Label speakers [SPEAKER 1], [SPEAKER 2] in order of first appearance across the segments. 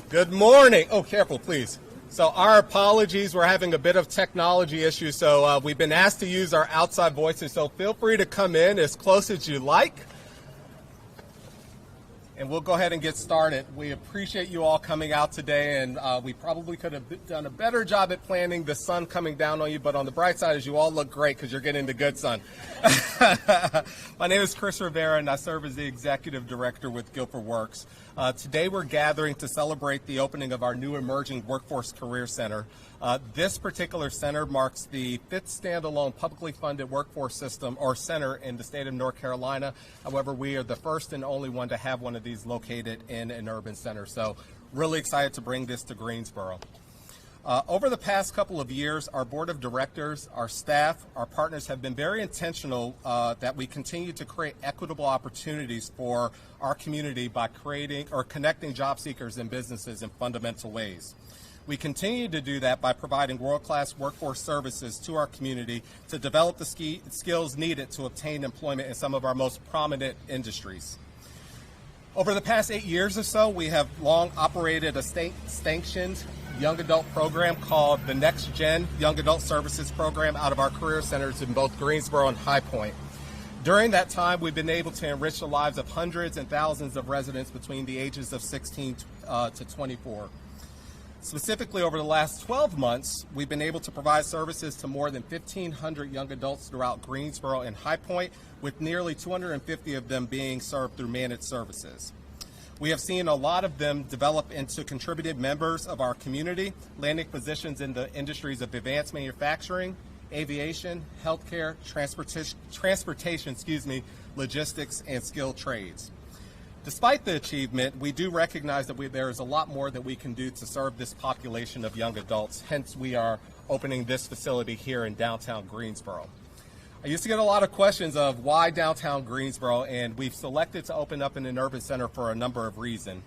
[SPEAKER 1] Good morning. Oh, careful, please. So our apologies. We're having a bit of technology issues, so we've been asked to use our outside voices, so feel free to come in as close as you like. And we'll go ahead and get started. We appreciate you all coming out today, and we probably could have done a better job at planning the sun coming down on you, but on the bright side is you all look great because you're getting the good sun. My name is Chris Rivera, and I serve as the Executive Director with GuilfordWorks. Today we're gathering to celebrate the opening of our new Emerging Workforce Career Center. This particular center marks the 5th standalone publicly funded workforce system or center in the state of North Carolina. However, we are the first and only one to have one of these located in an urban center. So really excited to bring this to Greensboro. Over the past couple of years, our board of directors, our staff, our partners have been very intentional that we continue to create equitable opportunities for our community by creating or connecting job seekers and businesses in fundamental ways. We continue to do that by providing world-class workforce services to our community to develop the skills needed to obtain employment in some of our most prominent industries. Over the past 8 years or so, we have long operated a state-sanctioned young adult program called the NextGen Young Adult Services Program out of our career centers in both Greensboro and High Point. During that time, we've been able to enrich the lives of hundreds and thousands of residents between the ages of 16 to 24. Specifically, over the last 12 months, we've been able to provide services to more than 1,500 young adults throughout Greensboro and High Point, with nearly 250 of them being served through managed services. We have seen a lot of them develop into contributed members of our community, landing positions in the industries of advanced manufacturing, aviation, healthcare, transportation, logistics, and skilled trades. Despite the achievement, we do recognize that there is a lot more that we can do to serve this population of young adults. Hence, we are opening this facility here in downtown Greensboro. I used to get a lot of questions of why downtown Greensboro, and we've selected to open up in an urban center for a number of reasons.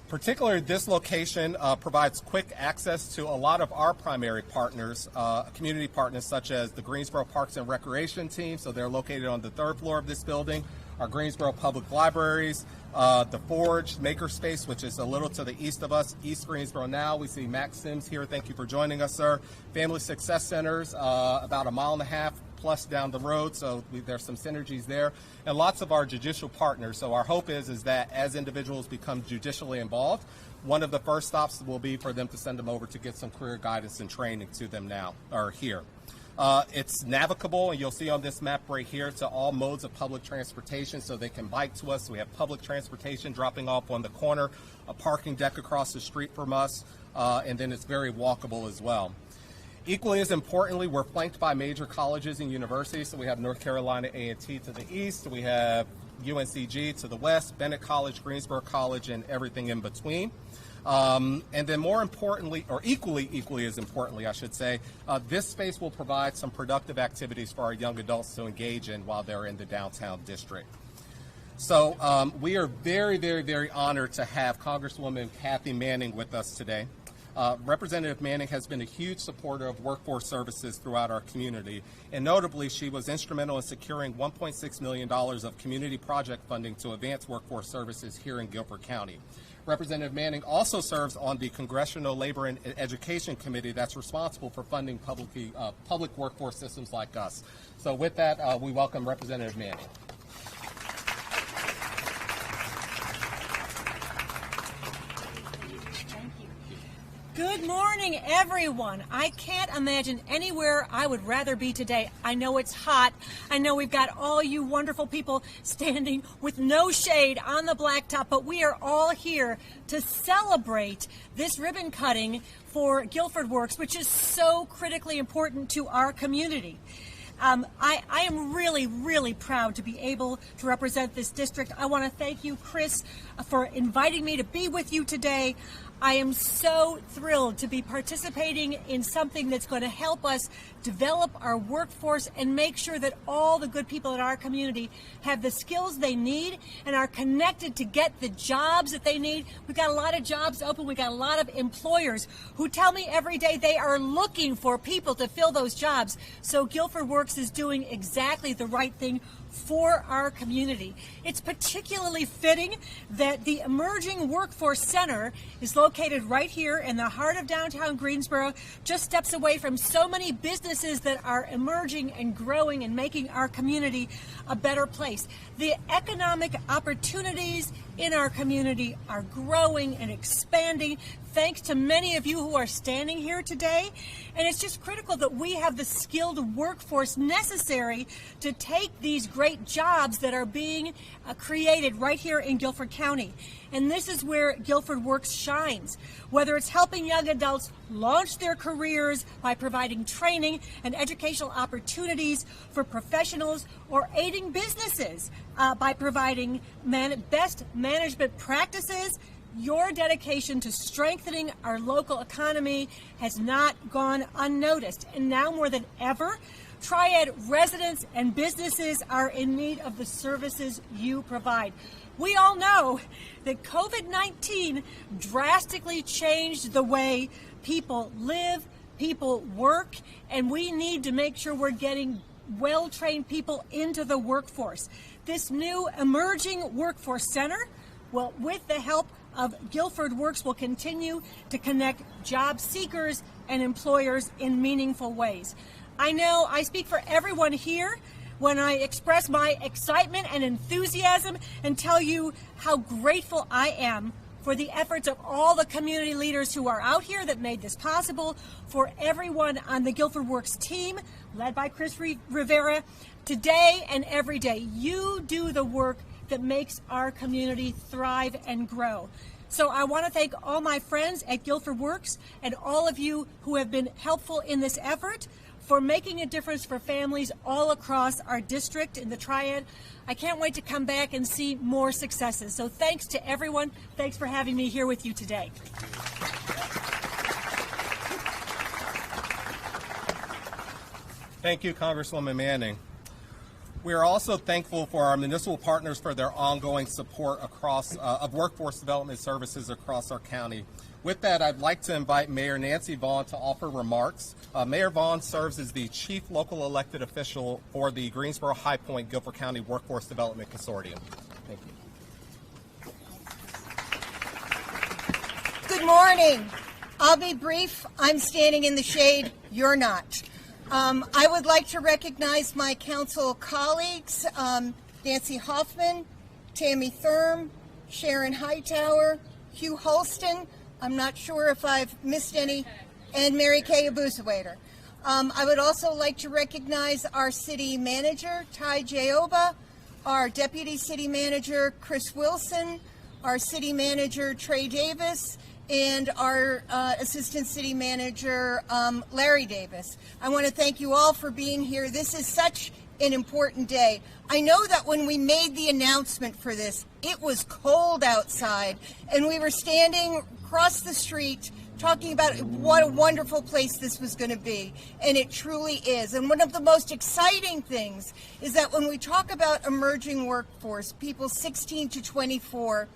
[SPEAKER 1] Particularly, this location provides quick access to a lot of our primary partners, community partners such as the Greensboro Parks and Recreation team, so they're located on the 3rd floor of this building, our Greensboro Public Libraries, the Forge Makerspace, which is a little to the east of us, East Greensboro now. We see Max Sims here. Thank you for joining us, sir. Family Success Centers, about a mile and a half plus down the road, so there's some synergies there, and lots of our judicial partners. So our hope is that as individuals become judicially involved, one of the first stops will be for them to send them over to get some career guidance and training to them now, or here. It's navigable, and you'll see on this map right here, to all modes of public transportation, so they can bike to us. We have public transportation dropping off on the corner, a parking deck across the street from us, and then it's very walkable as well. Equally as importantly, we're flanked by major colleges and universities. So we have North Carolina A&T to the east, we have UNCG to the west, Bennett College, Greensboro College, and everything in between. And then more importantly, or equally as importantly, I should say, this space will provide some productive activities for our young adults to engage in while they're in the downtown district. So we are very, very, very honored to have Congresswoman Kathy Manning with us today. Representative Manning has been a huge supporter of workforce services throughout our community, and notably she was instrumental in securing $1.6 million of community project funding to advance workforce services here in Guilford County. Representative Manning also serves on the Congressional Labor and Education Committee that's responsible for funding public workforce systems like us. So with that, we welcome Representative Manning.
[SPEAKER 2] Good morning, everyone. I can't imagine anywhere I would rather be today. I know it's hot. I know we've got all you wonderful people standing with no shade on the blacktop, but we are all here to celebrate this ribbon cutting for GuilfordWorks, which is so critically important to our community. I am really, really proud to be able to represent this district. I want to thank you, Chris, for inviting me to be with you today. I am so thrilled to be participating in something that's going to help us develop our workforce and make sure that all the good people in our community have the skills they need and are connected to get the jobs that they need. We've got a lot of jobs open. We've got a lot of employers who tell me every day they are looking for people to fill those jobs. So GuilfordWorks is doing exactly the right thing for our community. It's particularly fitting that the Emerging Workforce Center is located right here in the heart of downtown Greensboro, just steps away from so many businesses that are emerging and growing and making our community a better place. The economic opportunities in our community are growing and expanding thanks to many of you who are standing here today. And it's just critical that we have the skilled workforce necessary to take these great jobs that are being created right here in Guilford County. And this is where GuilfordWorks shines. Whether it's helping young adults launch their careers by providing training and educational opportunities for professionals, or aiding businesses by providing best management practices, your dedication to strengthening our local economy has not gone unnoticed. And now more than ever, Triad residents and businesses are in need of the services you provide. We all know that COVID-19 drastically changed the way people live, people work, and we need to make sure we're getting well-trained people into the workforce. This new Emerging Workforce Center, well, with the help of GuilfordWorks, will continue to connect job seekers and employers in meaningful ways. I know I speak for everyone here when I express my excitement and enthusiasm and tell you how grateful I am for the efforts of all the community leaders who are out here that made this possible, for everyone on the GuilfordWorks team, led by Chris Rivera. Today and every day, you do the work that makes our community thrive and grow. So I want to thank all my friends at GuilfordWorks and all of you who have been helpful in this effort for making a difference for families all across our district in the Triad. I can't wait to come back and see more successes. So thanks to everyone. Thanks for having me here with you today.
[SPEAKER 1] Thank you, Congresswoman Manning. We are also thankful for our municipal partners for their ongoing support of workforce development services across our county. With that, I'd like to invite Mayor Nancy Vaughn to offer remarks. Mayor Vaughn serves as the chief local elected official for the Greensboro High Point Guilford County Workforce Development Consortium. Thank you.
[SPEAKER 3] Good morning. I'll be brief. I'm standing in the shade. You're not. I would like to recognize my council colleagues, Nancy Hoffman, Tammy Thurm, Sharon Hightower, Hugh Holston, I'm not sure if I've missed any, and Mary Kay Abuzawader. I would also like to recognize our city manager, Ty Jaoba, our deputy city manager, Chris Wilson, our city manager, Trey Davis, and our assistant city manager, Larry Davis. I want to thank you all for being here. This is such an important day. I know that when we made the announcement for this, it was cold outside, and we were standing across the street talking about what a wonderful place this was going to be, and it truly is. And one of the most exciting things is that when we talk about emerging workforce, people 16 to 24,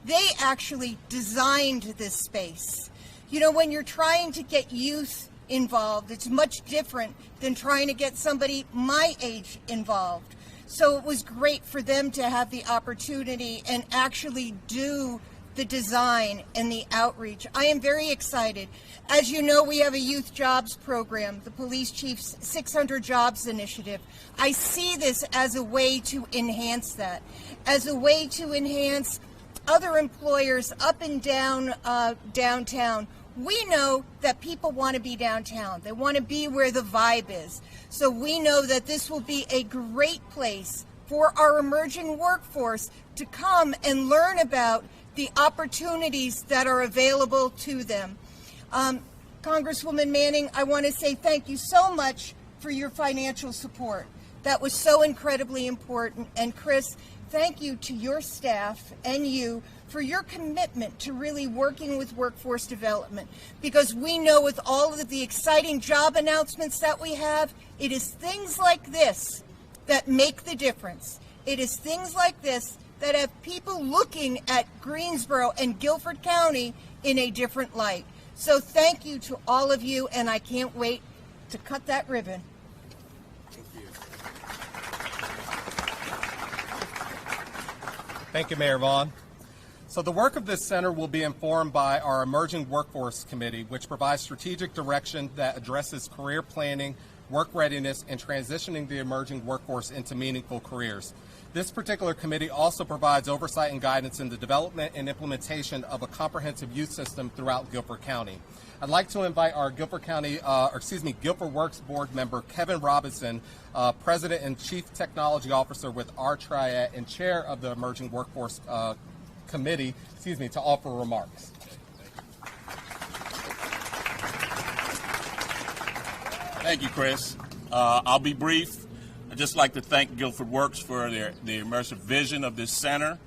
[SPEAKER 3] they actually designed this space. You know, when you're trying to get youth involved, it's much different than trying to get somebody my age involved. So it was great for them to have the opportunity and actually do the design and the outreach. I am very excited. As you know, we have a youth jobs program, the police chief's 600 jobs initiative. I see this as a way to enhance that, as a way to enhance other employers up and down downtown. We know that people want to be downtown. They want to be where the vibe is. So we know that this will be a great place for our emerging workforce to come and learn about the opportunities that are available to them. Congresswoman Manning, I want to say thank you so much for your financial support. That was so incredibly important. And Chris, thank you to your staff and you for your commitment to really working with workforce development, because we know with all of the exciting job announcements that we have, it is things like this that make the difference. It is things like this that have people looking at Greensboro and Guilford County in a different light. So thank you to all of you, and I can't wait to cut that ribbon.
[SPEAKER 1] Thank you. Thank you, Mayor Vaughn. So the work of this center will be informed by our Emerging Workforce Committee, which provides strategic direction that addresses career planning, work readiness, and transitioning the emerging workforce into meaningful careers. This particular committee also provides oversight and guidance in the development and implementation of a comprehensive youth system throughout Guilford County. I'd like to invite our GuilfordWorks board member, Kevin Robinson, President and Chief Technology Officer with our triad and Chair of the Emerging Workforce Committee, to offer remarks.
[SPEAKER 4] Thank you, Chris. I'll be brief. I'd just like to thank GuilfordWorks for the immersive vision of this center.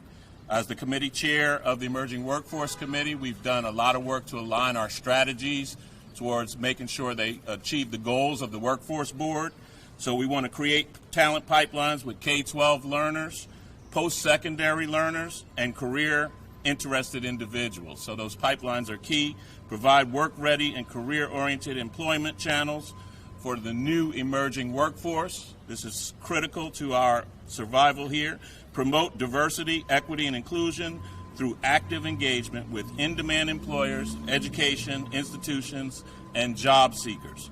[SPEAKER 4] As the committee chair of the Emerging Workforce Committee, we've done a lot of work to align our strategies towards making sure they achieve the goals of the Workforce Board. So we want to create talent pipelines with K-12 learners, post-secondary learners, and career-interested individuals. So those pipelines are key. Provide work-ready and career-oriented employment channels for the new emerging workforce. This is critical to our survival here. Promote diversity, equity, and inclusion through active engagement with in-demand employers, education, institutions, and job seekers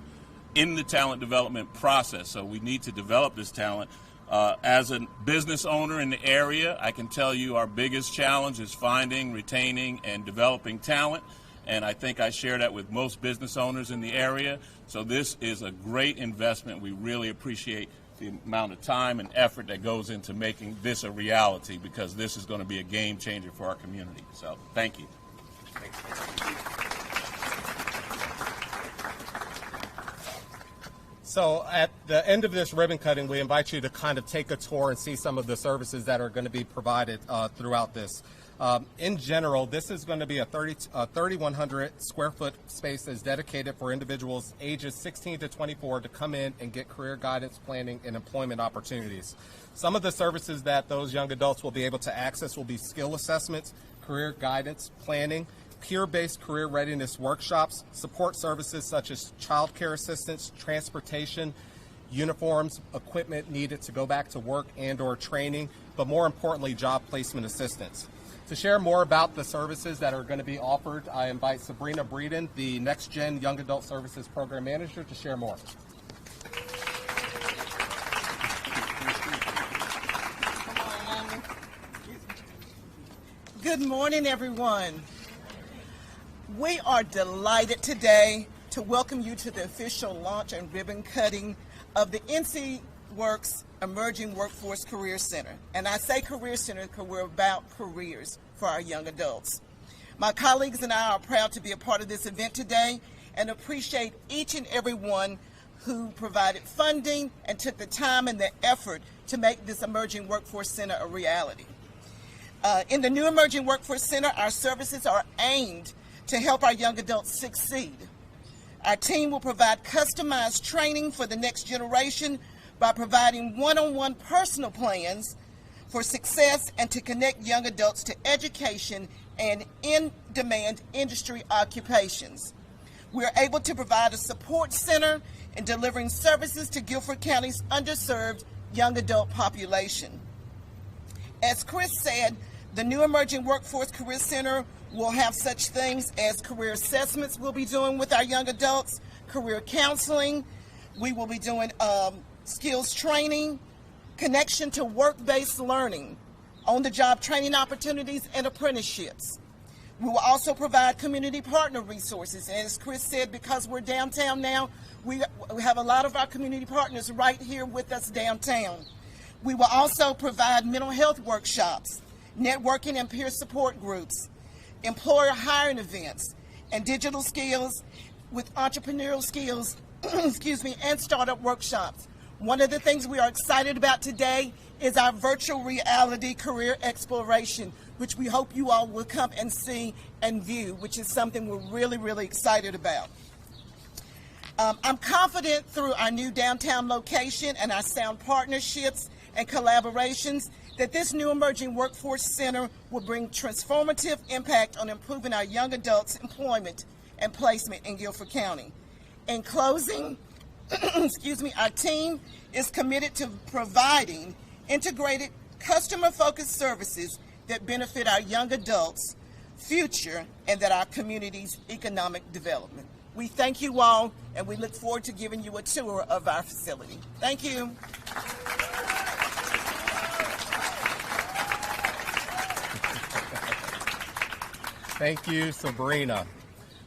[SPEAKER 4] in the talent development process. So we need to develop this talent. As a business owner in the area, I can tell you our biggest challenge is finding, retaining, and developing talent. And I think I share that with most business owners in the area. So this is a great investment. We really appreciate the amount of time and effort that goes into making this a reality, because this is going to be a game changer for our community. So thank you.
[SPEAKER 1] So at the end of this ribbon cutting, we invite you to kind of take a tour and see some of the services that are going to be provided throughout this. In general, this is going to be a 3,100 square foot space that's dedicated for individuals ages 16 to 24 to come in and get career guidance, planning, and employment opportunities. Some of the services that those young adults will be able to access will be skill assessments, career guidance, planning, peer-based career readiness workshops, support services such as child care assistance, transportation, uniforms, equipment needed to go back to work and/or training, but more importantly, job placement assistance. To share more about the services that are going to be offered, I invite Sabrina Breeden, the NextGen Young Adult Services Program Manager, to share more.
[SPEAKER 5] Good morning, everyone. We are delighted today to welcome you to the official launch and ribbon cutting of the NC Works Emerging Workforce Career Center. And I say career center because we're about careers for our young adults. My colleagues and I are proud to be a part of this event today and appreciate each and every one who provided funding and took the time and the effort to make this Emerging Workforce Center a reality. In the new Emerging Workforce Center, our services are aimed to help our young adults succeed. Our team will provide customized training for the next generation by providing one-on-one personal plans for success and to connect young adults to education and in-demand industry occupations. We are able to provide a support center in delivering services to Guilford County's underserved young adult population. As Chris said, the new Emerging Workforce Career Center will have such things as career assessments we'll be doing with our young adults, career counseling, we will be doing skills training, connection to work-based learning, on-the-job training opportunities, and apprenticeships. We will also provide community partner resources. And as Chris said, because we're downtown now, we have a lot of our community partners right here with us downtown. We will also provide mental health workshops, networking and peer support groups, employer hiring events, and digital skills with entrepreneurial skills, and startup workshops. One of the things we are excited about today is our virtual reality career exploration, which we hope you all will come and see and view, which is something we're really, really excited about. I'm confident through our new downtown location and our sound partnerships and collaborations that this new Emerging Workforce Center will bring transformative impact on improving our young adults' employment and placement in Guilford County. In closing, our team is committed to providing integrated, customer-focused services that benefit our young adults' future and that our community's economic development. We thank you all, and we look forward to giving you a tour of our facility. Thank you.
[SPEAKER 1] Thank you, Sabrina.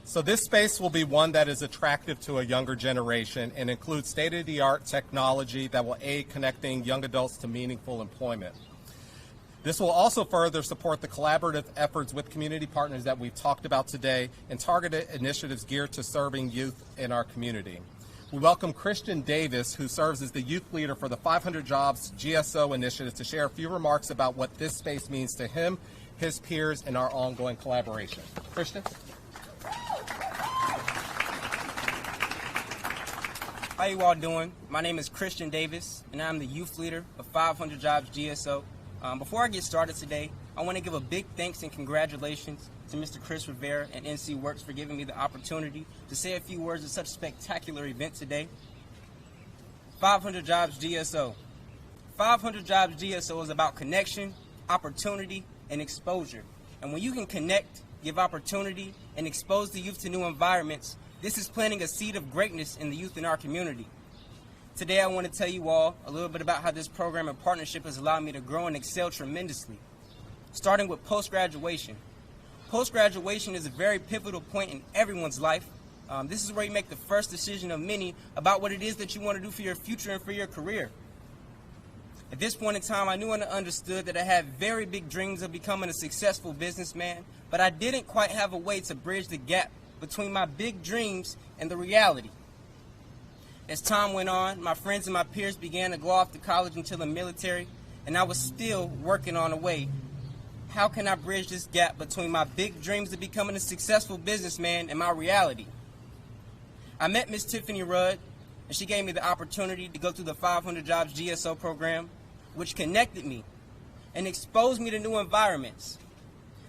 [SPEAKER 1] So this space will be one that is attractive to a younger generation and includes state-of-the-art technology that will aid connecting young adults to meaningful employment. This will also further support the collaborative efforts with community partners that we've talked about today and targeted initiatives geared to serving youth in our community. We welcome Christian Davis, who serves as the youth leader for the 500 Jobs GSO initiative, to share a few remarks about what this space means to him, his peers, and our ongoing collaboration. Christian?
[SPEAKER 6] How you all doing? My name is Christian Davis, and I'm the youth leader of 500 Jobs GSO. Before I get started today, I want to give a big thanks and congratulations to Mr. Chris Rivera and NC Works for giving me the opportunity to say a few words at such a spectacular event today. 500 Jobs GSO. 500 Jobs GSO is about connection, opportunity, and exposure. And when you can connect, give opportunity, and expose the youth to new environments, this is planting a seed of greatness in the youth in our community. Today I want to tell you all a little bit about how this program and partnership has allowed me to grow and excel tremendously. Starting with post-graduation. Post-graduation is a very pivotal point in everyone's life. This is where you make the first decision of many about what it is that you want to do for your future and for your career. At this point in time, I knew and understood that I had very big dreams of becoming a successful businessman, but I didn't quite have a way to bridge the gap between my big dreams and the reality. As time went on, my friends and my peers began to go off to college until the military, and I was still working on a way. How can I bridge this gap between my big dreams of becoming a successful businessman and my reality? I met Miss Tiffany Rudd, and she gave me the opportunity to go through the 500 Jobs GSO program, which connected me and exposed me to new environments.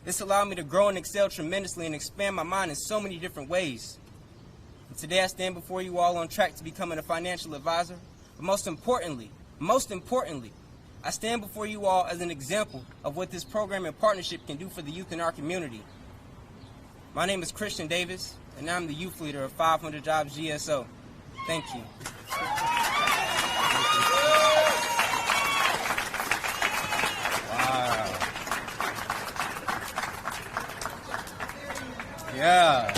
[SPEAKER 6] This allowed me to grow and excel tremendously and expand my mind in so many different ways. And today I stand before you all on track to becoming a financial advisor, but most importantly, I stand before you all as an example of what this program and partnership can do for the youth in our community. My name is Christian Davis, and I'm the youth leader of 500 Jobs GSO. Thank you.
[SPEAKER 1] Wow. Yeah.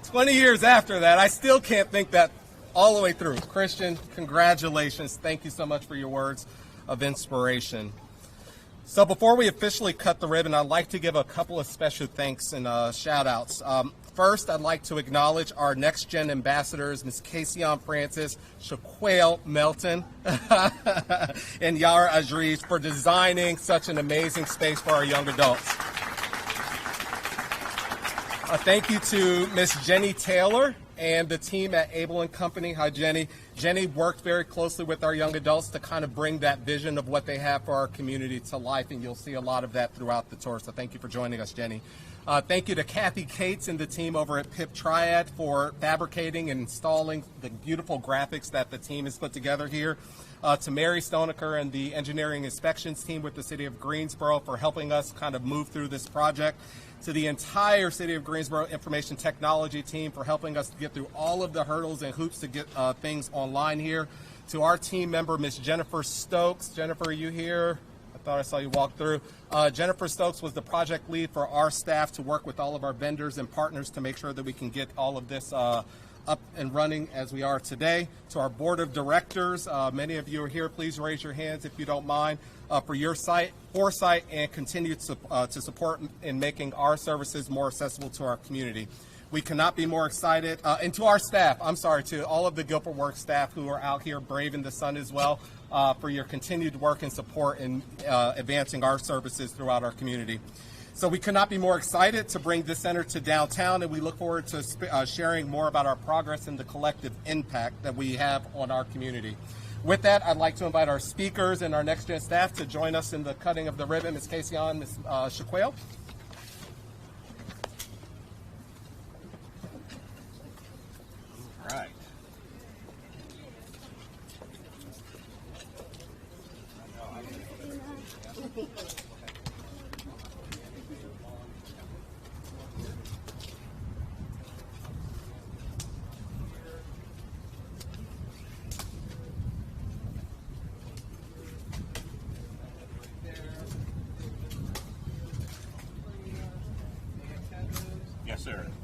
[SPEAKER 1] 20 years after that, I still can't think that all the way through. Christian, congratulations. Thank you so much for your words of inspiration. So before we officially cut the ribbon, I'd like to give a couple of special thanks and shout outs. First, I'd like to acknowledge our NextGen ambassadors, Ms. Casey-Ann Francis, Shaquille Melton, and Yara Ajriz for designing such an amazing space for our young adults. Thank you to Miss Jenny Taylor and the team at Able & Company. Hi, Jenny. Jenny worked very closely with our young adults to kind of bring that vision of what they have for our community to life, and you'll see a lot of that throughout the tour. So thank you for joining us, Jenny. Thank you to Kathy Cates and the team over at PIP Triad for fabricating and installing the beautiful graphics that the team has put together here. To Mary Stonecker and the engineering inspections team with the City of Greensboro for helping us kind of move through this project. To the entire City of Greensboro Information Technology team for helping us get through all of the hurdles and hoops to get things online here. To our team member, Miss Jennifer Stokes. Jennifer, are you here? I thought I saw you walk through. Jennifer Stokes was the project lead for our staff to work with all of our vendors and partners to make sure that we can get all of this up and running as we are today. To our board of directors, many of you are here. Please raise your hands if you don't mind for your foresight and continued to support in making our services more accessible to our community. We cannot be more excited. And to our staff, to all of the GuilfordWorks staff who are out here braving the sun as well, for your continued work and support in advancing our services throughout our community. So we could not be more excited to bring this center to downtown, and we look forward to sharing more about our progress and the collective impact that we have on our community. With that, I'd like to invite our speakers and our NextGen staff to join us in the cutting of the ribbon. Ms. Casey-Ann, Ms. Shaquille. All right.
[SPEAKER 4] sir.